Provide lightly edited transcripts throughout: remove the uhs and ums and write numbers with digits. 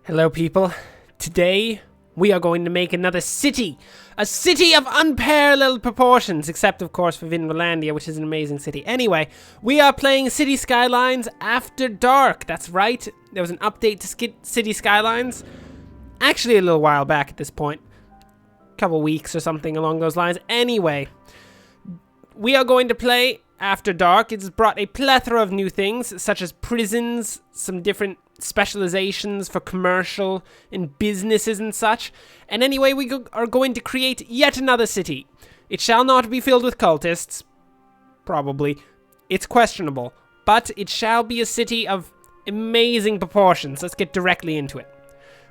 Hello, people. Today, we are going to make another city. A city of unparalleled proportions, except, of course, for Vinlandia, which is an amazing city. Anyway, we are playing City Skylines After Dark. That's right. There was an update to City Skylines. Actually, a little while back at this point. A couple weeks or something along those lines. Anyway, we are going to play After Dark. It's brought a plethora of new things, such as prisons, some different specializations for commercial and businesses and such. And anyway, we are going to create yet another city. It shall not be filled with cultists. Probably. It's questionable. But it shall be a city of amazing proportions. Let's get directly into it.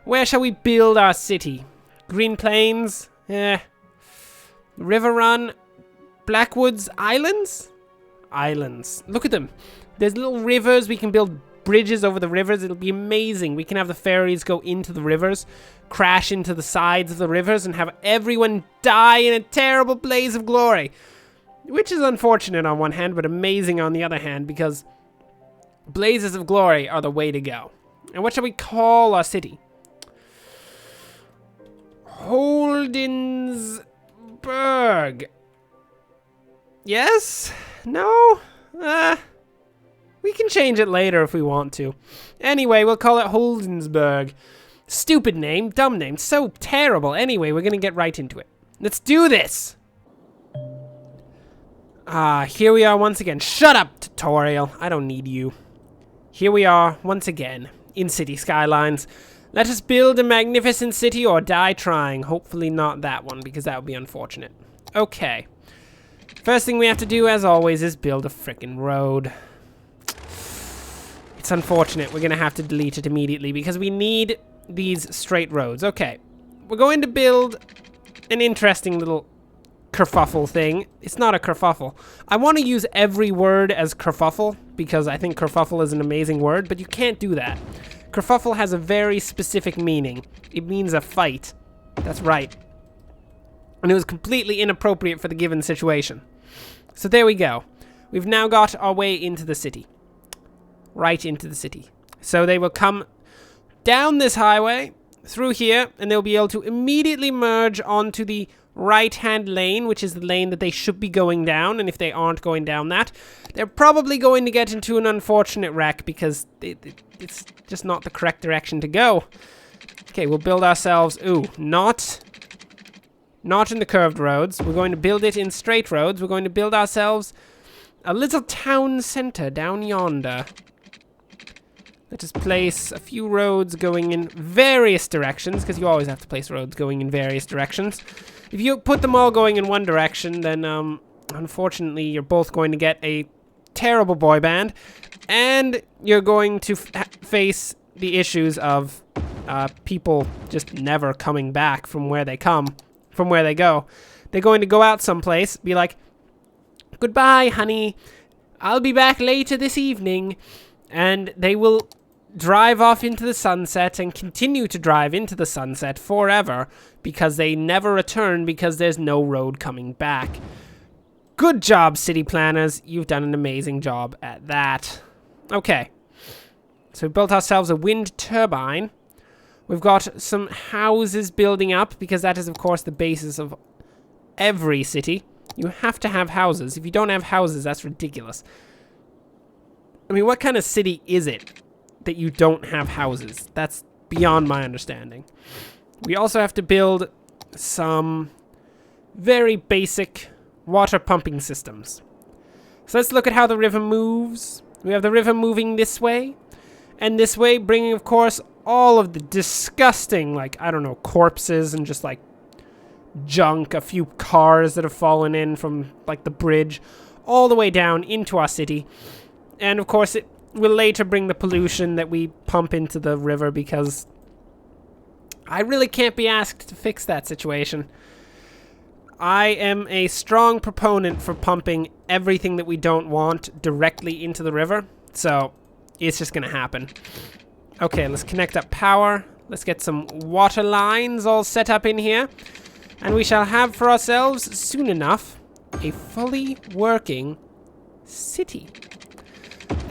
Where shall we build our city? Green Plains? River Run? Blackwoods? Islands? Islands. Look at them. There's little rivers. We can build bridges over the rivers. It'll be amazing. We can have the ferries go into the rivers, crash into the sides of the rivers, and have everyone die in a terrible blaze of glory. Which is unfortunate on one hand, but amazing on the other hand, because blazes of glory are the way to go. And what shall we call our city? Holdinsburg. Yes? No? We can change it later if we want to. Anyway, we'll call it Holdinsburg. Stupid name, dumb name, so terrible. Anyway, we're gonna get right into it. Let's do this! Here we are once again. Shut up, tutorial. I don't need you. Here we are once again in City Skylines. Let us build a magnificent city or die trying. Hopefully not that one, because that would be unfortunate. Okay. First thing we have to do, as always, is build a frickin' road. It's unfortunate. We're going to have to delete it immediately because we need these straight roads. Okay. We're going to build an interesting little kerfuffle thing. It's not a kerfuffle. I want to use every word as kerfuffle because I think kerfuffle is an amazing word, but you can't do that. Kerfuffle has a very specific meaning. It means a fight. That's right. And it was completely inappropriate for the given situation. So there we go. We've now got our way into the city. Right into the city. So they will come down this highway, through here, and they'll be able to immediately merge onto the right-hand lane, which is the lane that they should be going down, and if they aren't going down that, they're probably going to get into an unfortunate wreck because it's just not the correct direction to go. Okay, we'll build ourselves... Ooh, not in the curved roads. We're going to build it in straight roads. We're going to build ourselves a little town center down yonder. Let us place a few roads going in various directions, because you always have to place roads going in various directions. If you put them all going in one direction, then unfortunately you're both going to get a terrible boy band, and you're going to face the issues of people just never coming back from where they go. They're going to go out someplace, be like, "Goodbye, honey. I'll be back later this evening." And they will drive off into the sunset and continue to drive into the sunset forever because they never return because there's no road coming back. Good job, city planners. You've done an amazing job at that. Okay. So we built ourselves a wind turbine. We've got some houses building up because that is, of course, the basis of every city. You have to have houses. If you don't have houses, that's ridiculous. I mean, what kind of city is it that you don't have houses? That's beyond my understanding. We also have to build some very basic water pumping systems. So let's look at how the river moves. We have the river moving this way and this way, bringing, of course, all of the disgusting, like, I don't know, corpses and just, like, junk, a few cars that have fallen in from, like, the bridge, all the way down into our city. And, of course, it will later bring the pollution that we pump into the river because I really can't be asked to fix that situation. I am a strong proponent for pumping everything that we don't want directly into the river, so it's just going to happen. Okay, let's connect up power. Let's get some water lines all set up in here. And we shall have for ourselves, soon enough, a fully working city.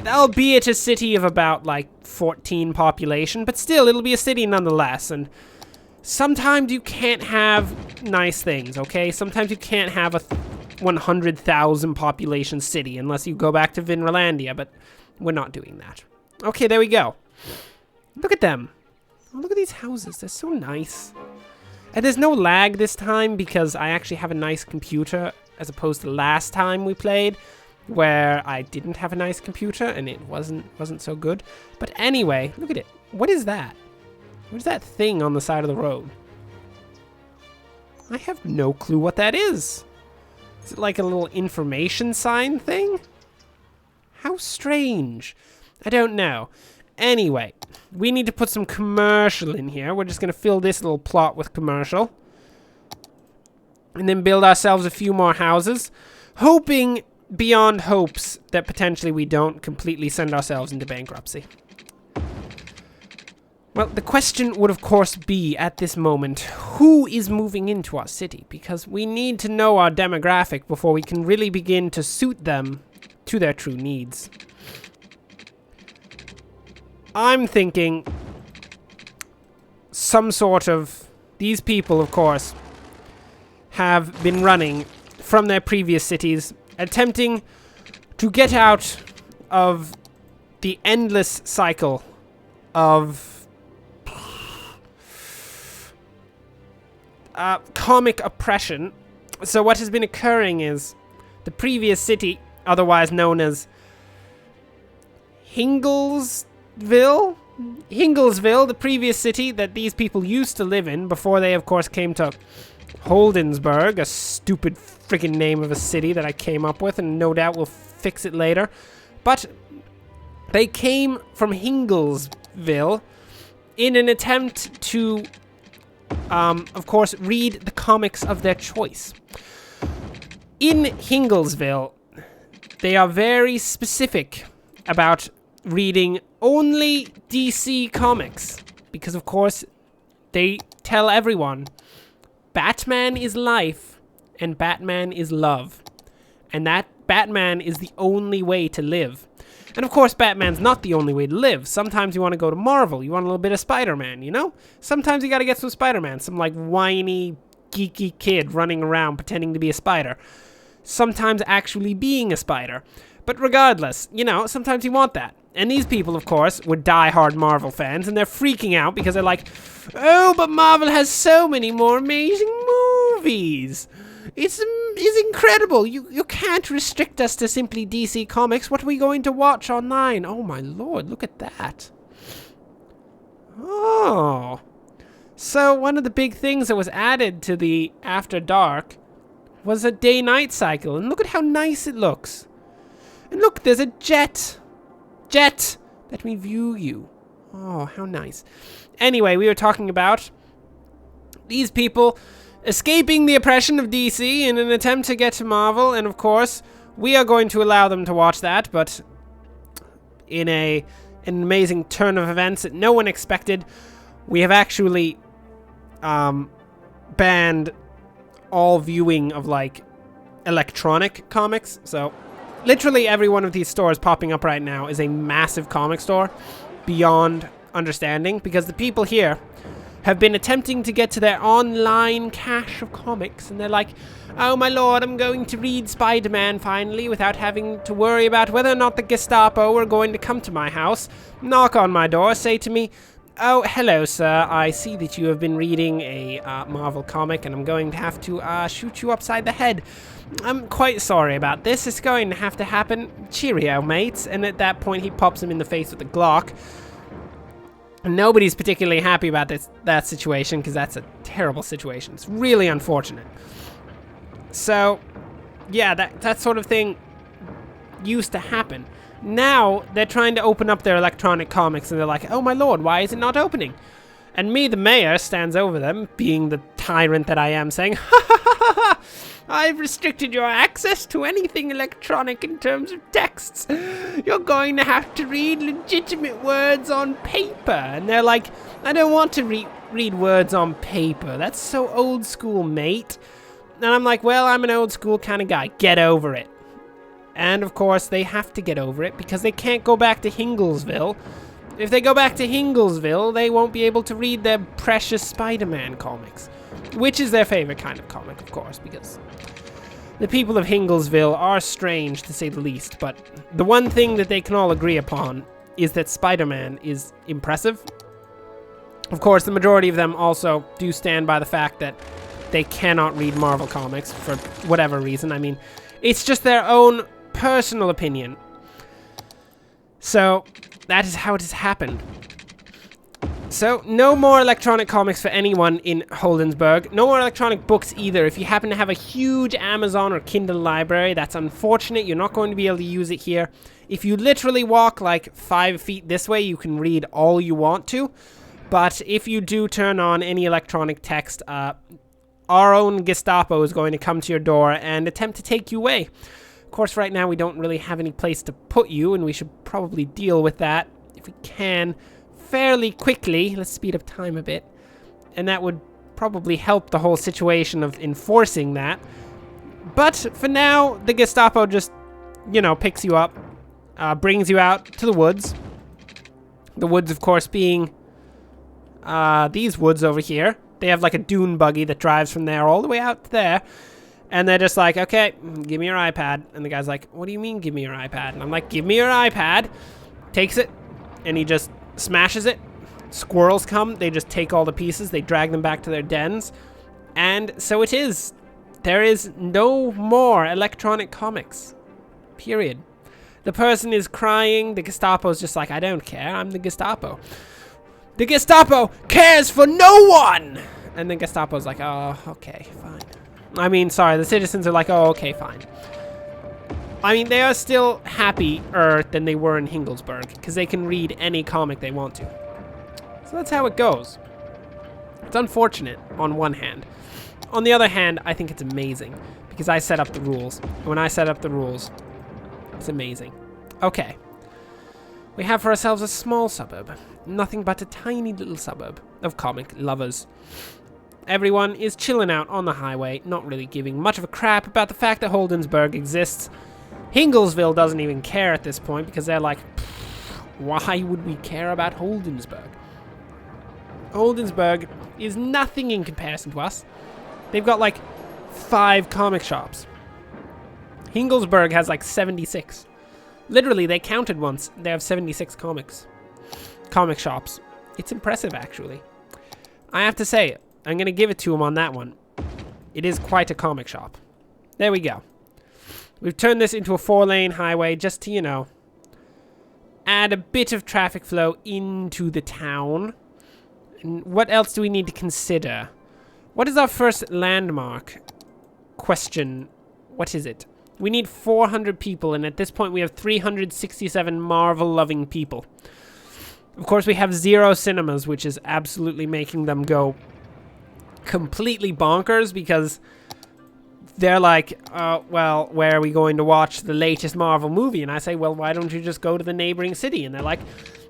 Albeit a city of about, like, 14 population, but still, it'll be a city nonetheless, and sometimes you can't have nice things, okay? Sometimes you can't have a 100,000 population city unless you go back to Vinralandia, but we're not doing that. Okay, there we go. Look at them. Oh, look at these houses. They're so nice. And there's no lag this time because I actually have a nice computer as opposed to last time we played where I didn't have a nice computer and it wasn't so good. But anyway, look at it. What is that? What is that thing on the side of the road? I have no clue what that is. Is it like a little information sign thing? How strange. I don't know. Anyway, we need to put some commercial in here. We're just going to fill this little plot with commercial. And then build ourselves a few more houses. Hoping beyond hopes that potentially we don't completely send ourselves into bankruptcy. Well, the question would of course be at this moment, who is moving into our city? Because we need to know our demographic before we can really begin to suit them to their true needs. I'm thinking some sort of... These people, of course, have been running from their previous cities, attempting to get out of the endless cycle of comic oppression. So what has been occurring is the previous city, otherwise known as Hinglsville, the previous city that these people used to live in before they, of course, came to Holdinsburg, a stupid freaking name of a city that I came up with, and no doubt we'll fix it later. But they came from Hinglsville in an attempt to, of course, read the comics of their choice. In Hinglsville, they are very specific about reading only DC comics, because of course they tell everyone Batman is life and Batman is love, and that Batman is the only way to live. And of course Batman's not the only way to live. Sometimes you want to go to Marvel, you want a little bit of Spider-Man, you know? Sometimes you gotta get some Spider-Man, some like whiny geeky kid running around pretending to be a spider, sometimes actually being a spider. But regardless, you know, sometimes you want that. And these people, of course, were die-hard Marvel fans, and they're freaking out because they're like, oh, but Marvel has so many more amazing movies. It's incredible. You can't restrict us to simply DC Comics. What are we going to watch online? Oh, my lord, look at that. Oh. So one of the big things that was added to the After Dark was a day-night cycle. And look at how nice it looks. And look, there's a jet. Jet! Let me view you. Oh, how nice. Anyway, we were talking about these people escaping the oppression of DC in an attempt to get to Marvel, and of course, we are going to allow them to watch that, but in an amazing turn of events that no one expected, we have actually banned all viewing of, like, electronic comics, so... Literally every one of these stores popping up right now is a massive comic store beyond understanding, because the people here have been attempting to get to their online cache of comics, and they're like, oh my lord, I'm going to read Spider-Man finally without having to worry about whether or not the Gestapo are going to come to my house, knock on my door, say to me, oh, hello, sir, I see that you have been reading a Marvel comic, and I'm going to have to shoot you upside the head. I'm quite sorry about this. It's going to have to happen. Cheerio, mates. And at that point, he pops him in the face with a Glock. Nobody's particularly happy about that situation, because that's a terrible situation. It's really unfortunate. So, yeah, that sort of thing used to happen. Now, they're trying to open up their electronic comics, and they're like, oh my lord, why is it not opening? And me, the mayor, stands over them, being the tyrant that I am, saying, ha ha ha ha ha! I've restricted your access to anything electronic in terms of texts. You're going to have to read legitimate words on paper. And they're like, I don't want to read words on paper. That's so old school, mate. And I'm like, well, I'm an old school kind of guy. Get over it. And, of course, they have to get over it because they can't go back to Hinglsville. If they go back to Hinglsville, they won't be able to read their precious Spider-Man comics. Which is their favorite kind of comic, of course, because the people of Hinglsville are strange, to say the least. But the one thing that they can all agree upon is that Spider-Man is impressive. Of course, the majority of them also do stand by the fact that they cannot read Marvel comics for whatever reason. I mean, it's just their own personal opinion. So, that is how it has happened. So, no more electronic comics for anyone in Holdinsburg. No more electronic books either. If you happen to have a huge Amazon or Kindle library, that's unfortunate. You're not going to be able to use it here. If you literally walk like 5 feet this way, you can read all you want to. But if you do turn on any electronic text, our own Gestapo is going to come to your door and attempt to take you away. Of course, right now we don't really have any place to put you, and we should probably deal with that, if we can, fairly quickly. Let's speed up time a bit. And that would probably help the whole situation of enforcing that. But for now, the Gestapo just, you know, picks you up, brings you out to the woods. The woods, of course, being these woods over here. They have like a dune buggy that drives from there all the way out to there. And they're just like, okay, give me your iPad. And the guy's like, what do you mean, give me your iPad? And I'm like, give me your iPad. Takes it, and he just smashes it. Squirrels come, they just take all the pieces, they drag them back to their dens. And so it is. There is no more electronic comics. Period. The person is crying. The Gestapo's just like, I don't care, I'm the Gestapo. The Gestapo cares for no one! And the Gestapo's like, oh, okay, fine. I mean, sorry, the citizens are like, oh, okay, fine. I mean, they are still happier than they were in Hinglsburg, because they can read any comic they want to. So that's how it goes. It's unfortunate, on one hand. On the other hand, I think it's amazing, because I set up the rules. When I set up the rules, it's amazing. Okay. We have for ourselves a small suburb. Nothing but a tiny little suburb of comic lovers. Everyone is chilling out on the highway, not really giving much of a crap about the fact that Holdinsburg exists. Hinglsville doesn't even care at this point because they're like, why would we care about Holdinsburg? Holdinsburg is nothing in comparison to us. They've got like 5 comic shops. Hinglsburg has like 76. Literally, they counted once. They have 76 comic shops. It's impressive, actually. I have to say, I'm going to give it to him on that one. It is quite a comic shop. There we go. We've turned this into a 4-lane highway just to, you know, add a bit of traffic flow into the town. And what else do we need to consider? What is our first landmark? Question. What is it? We need 400 people, and at this point we have 367 Marvel-loving people. Of course, we have 0 cinemas, which is absolutely making them go completely bonkers because they're like, well, where are we going to watch the latest Marvel movie? And I say, well, why don't you just go to the neighboring city? And they're like,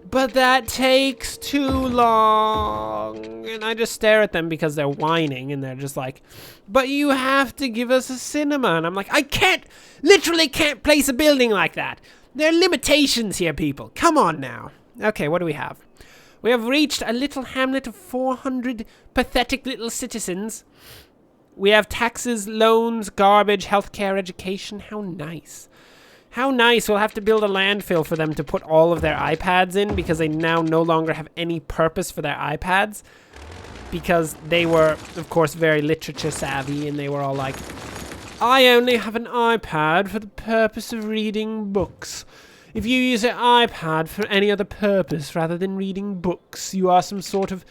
but that takes too long. And I just stare at them because they're whining, and they're just like, but you have to give us a cinema. And I'm like, I literally can't place a building like that. There are limitations here, people. Come on now. Okay, what do we have? We have reached a little hamlet of 400 pathetic little citizens. We have taxes, loans, garbage, healthcare, education. How nice. How nice. We'll have to build a landfill for them to put all of their iPads in because they now no longer have any purpose for their iPads. Because they were, of course, very literature savvy, and they were all like, I only have an iPad for the purpose of reading books. If you use an iPad for any other purpose rather than reading books, you are some sort of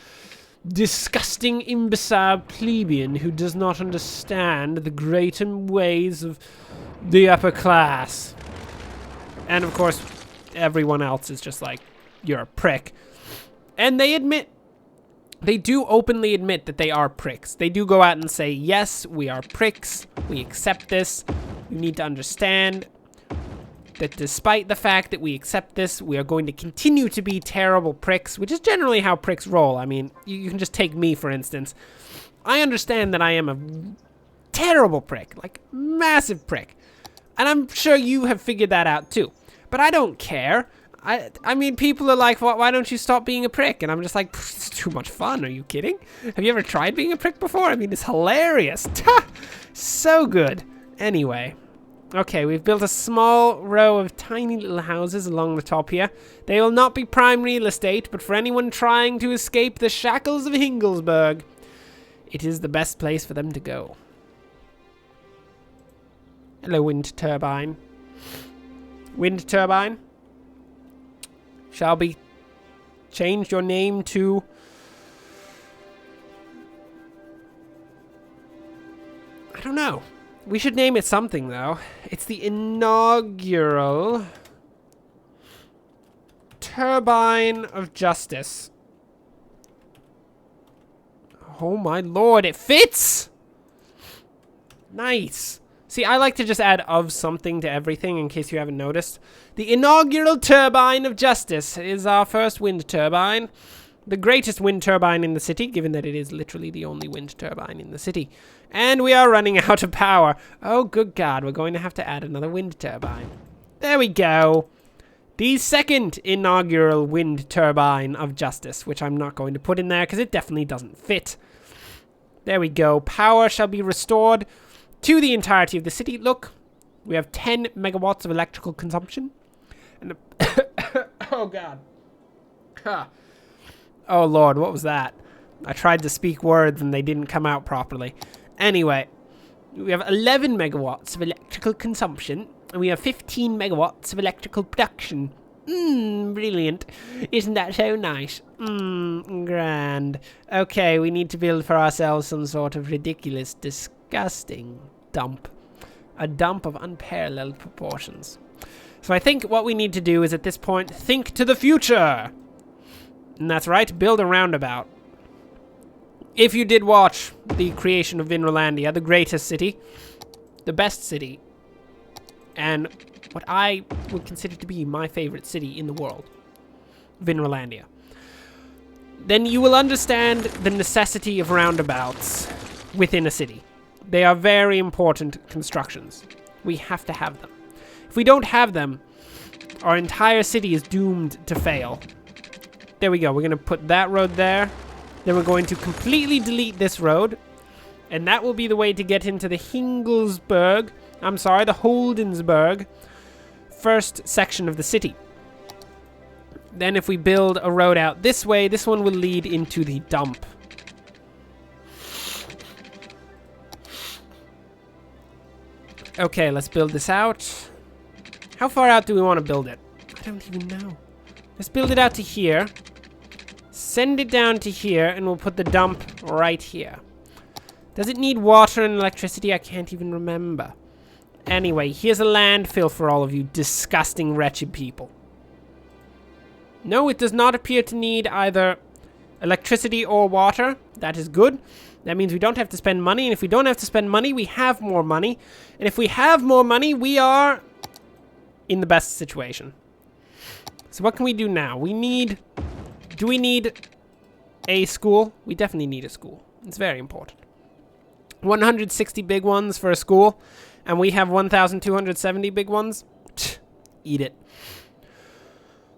disgusting imbecile plebeian who does not understand the greater ways of the upper class. And of course, everyone else is just like, you're a prick. And they do openly admit that they are pricks. They do go out and say, yes, we are pricks. We accept this. You need to understand that despite the fact that we accept this, we are going to continue to be terrible pricks, which is generally how pricks roll. I mean, you can just take me, for instance. I understand that I am a terrible prick, like massive prick. And I'm sure you have figured that out too. But I don't care. I mean, people are like, why don't you stop being a prick? And I'm just like, it's too much fun. Are you kidding? Have you ever tried being a prick before? I mean, it's hilarious. So good. Anyway. Okay, we've built a small row of tiny little houses along the top here. They will not be prime real estate, but for anyone trying to escape the shackles of Hinglsburg, it is the best place for them to go. Hello, wind turbine. Wind turbine? Shall we change your name to... I don't know. We should name it something, though. It's the inaugural Turbine of Justice. Oh my lord, it fits! Nice. See, I like to just add of something to everything in case you haven't noticed. The inaugural Turbine of Justice is our first wind turbine. The greatest wind turbine in the city, given that it is literally the only wind turbine in the city. And we are running out of power. Oh, good God, we're going to have to add another wind turbine. There we go. The second inaugural wind turbine of justice, which I'm not going to put in there because it definitely doesn't fit. There we go. Power shall be restored to the entirety of the city. Look, we have 10 megawatts of electrical consumption. And oh, God. Huh. Oh, Lord, what was that? I tried to speak words and they didn't come out properly. Anyway, we have 11 megawatts of electrical consumption, and we have 15 megawatts of electrical production. Brilliant. Isn't that so nice? Grand. Okay, we need to build for ourselves some sort of ridiculous, disgusting dump. A dump of unparalleled proportions. So I think what we need to do is, at this point, think to the future. And that's right, build a roundabout. If you did watch the creation of Vinrolandia, the greatest city, the best city, and what I would consider to be my favorite city in the world, Vinrolandia, then you will understand the necessity of roundabouts within a city. They are very important constructions. We have to have them. If we don't have them, our entire city is doomed to fail. There we go. We're going to put that road there. Then we're going to completely delete this road. And that will be the way to get into the Hinglsburg. I'm sorry, the Holdinsburg first section of the city. Then if we build a road out this way, this one will lead into the dump. Okay, let's build this out. How far out do we want to build it? I don't even know. Let's build it out to here. Send it down to here, and we'll put the dump right here. Does it need water and electricity? I can't even remember. Anyway, here's a landfill for all of you disgusting, wretched people. No, it does not appear to need either electricity or water. That is good. That means we don't have to spend money, and if we don't have to spend money, we have more money. And if we have more money, we are in the best situation. So what can we do now? Do we need a school? We definitely need a school. It's very important. 160 big ones for a school, and we have 1,270 big ones. Eat it.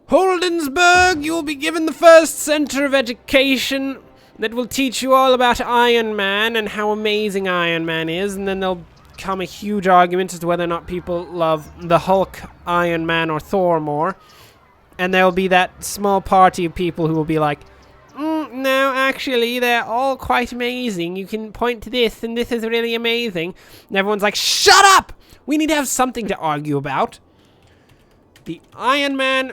Holdinsburg, you will be given the first center of education that will teach you all about Iron Man and how amazing Iron Man is, and then there'll come a huge argument as to whether or not people love the Hulk, Iron Man, or Thor more. And there'll be that small party of people who will be like, no, actually, they're all quite amazing. You can point to this, and this is really amazing. And everyone's like, shut up! We need to have something to argue about. The Iron Man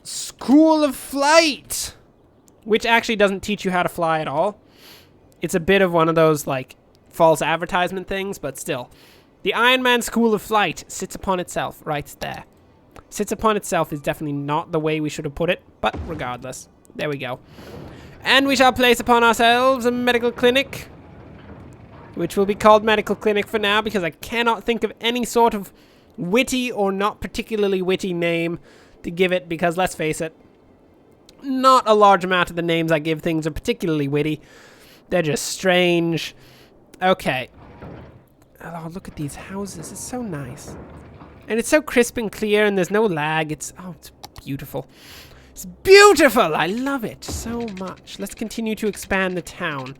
School of Flight, which actually doesn't teach you how to fly at all. It's a bit of one of those, like, false advertisement things, but still. The Iron Man School of Flight sits upon itself right there. Sits upon itself is definitely not the way we should have put it, but regardless. There we go. And we shall place upon ourselves a medical clinic, which will be called Medical Clinic for now, because I cannot think of any sort of witty or not particularly witty name to give it, because let's face it, not a large amount of the names I give things are particularly witty. They're just strange. Okay. Oh, look at these houses. It's so nice. And it's so crisp and clear, and there's no lag. It's beautiful. It's beautiful! I love it so much. Let's continue to expand the town.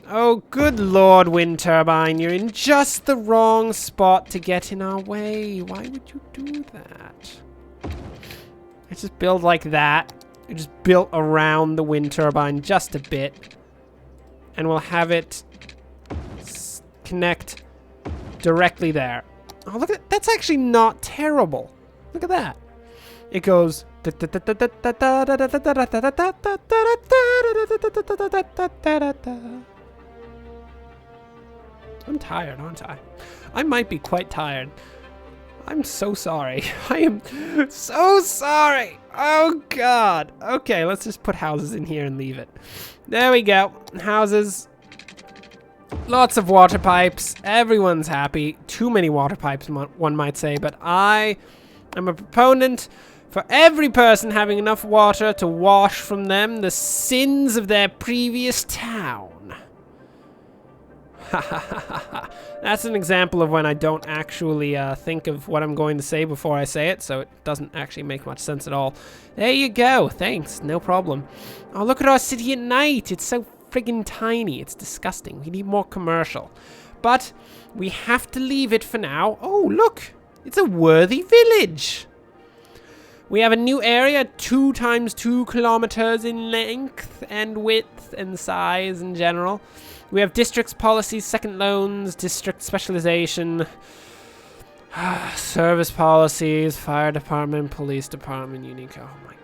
Oh, good lord, wind turbine. You're in just the wrong spot to get in our way. Why would you do that? Let's just build like that. We just built around the wind turbine just a bit. And we'll have it connect directly there. Oh, look at that. That's actually not terrible. Look at that. It goes... I'm tired, aren't I? I might be quite tired. I'm so sorry. I am so sorry. Oh, God. Okay, let's just put houses in here and leave it. There we go. Houses. Lots of water pipes. Everyone's happy. Too many water pipes, one might say. But I am a proponent for every person having enough water to wash from them the sins of their previous town. That's an example of when I don't actually think of what I'm going to say before I say it, so it doesn't actually make much sense at all. There you go. Thanks. No problem. Oh, look at our city at night. It's so friggin' tiny. It's disgusting. We need more commercial. But we have to leave it for now. Oh, look. It's a worthy village. We have a new area, 2 times 2 kilometers in length and width and size in general. We have districts, policies, second loans, district specialization, service policies, fire department, police department, unique. Oh my god.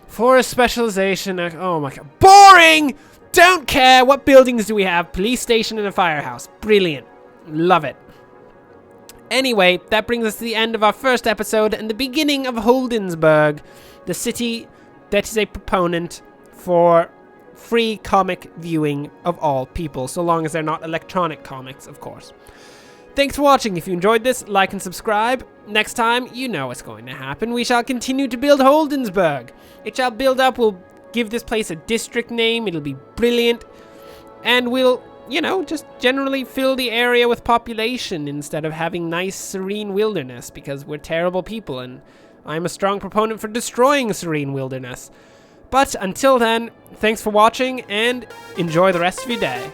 Forest specialization. Oh my god. Boring! Don't care. What buildings do we have? Police station and a firehouse. Brilliant. Love it. Anyway, that brings us to the end of our first episode and the beginning of Holdinsburg, the city that is a proponent for free comic viewing of all people, so long as they're not electronic comics, of course. Thanks for watching. If you enjoyed this, like and subscribe. Next time, you know what's going to happen. We shall continue to build Holdinsburg. It shall build up. We'll give this place a district name. It'll be brilliant. And we'll, you know, just generally fill the area with population instead of having nice, serene wilderness, because we're terrible people, and I'm a strong proponent for destroying serene wilderness. But until then, thanks for watching, and enjoy the rest of your day.